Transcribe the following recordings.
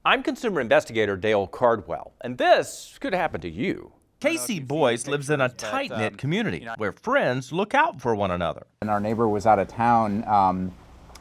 I'm consumer investigator Dale Cardwell, and this could happen to you. Casey Boyce lives in a tight-knit community where friends look out for one another. And our neighbor was out of town,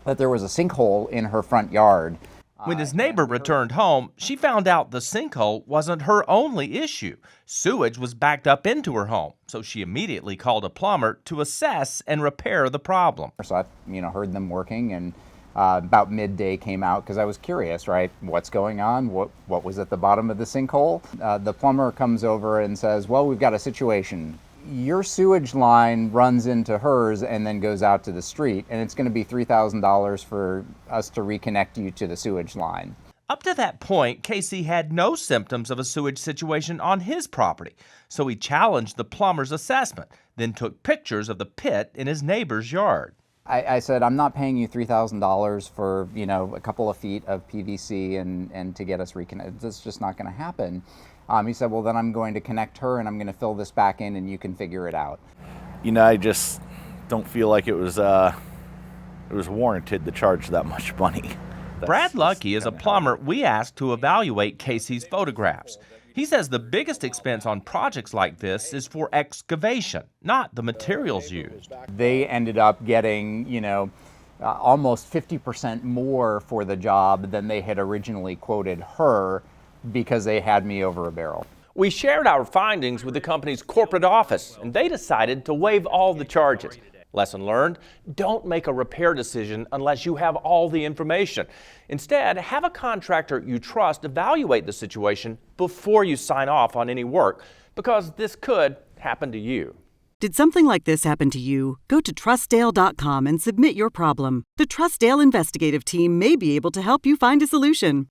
that there was a sinkhole in her front yard. When his neighbor returned home, she found out the sinkhole wasn't her only issue. Sewage was backed up into her home, so she immediately called a plumber to assess and repair the problem. So I, heard them working, and about midday came out because I was curious, right? What's going on? What was at the bottom of the sinkhole? The plumber comes over and says, well, we've got a situation. Your sewage line runs into hers and then goes out to the street, and it's going to be $3,000 for us to reconnect you to the sewage line. Up to that point, Casey had no symptoms of a sewage situation on his property, so he challenged the plumber's assessment, then took pictures of the pit in his neighbor's yard. I said, I'm not paying you $3,000 for, a couple of feet of PVC and to get us reconnected. That's just not going to happen. He said, well, then I'm going to connect her and I'm going to fill this back in and you can figure it out. I just don't feel like it was warranted to charge that much money. Brad Lucky is a plumber we asked to evaluate Casey's photographs. He says the biggest expense on projects like this is for excavation, not the materials used. They ended up getting, almost 50% more for the job than they had originally quoted her because they had me over a barrel. We shared our findings with the company's corporate office, and they decided to waive all the charges. Lesson learned, don't make a repair decision unless you have all the information. Instead, have a contractor you trust evaluate the situation before you sign off on any work, because this could happen to you. Did something like this happen to you? Go to trustdale.com and submit your problem. The Trustdale investigative team may be able to help you find a solution.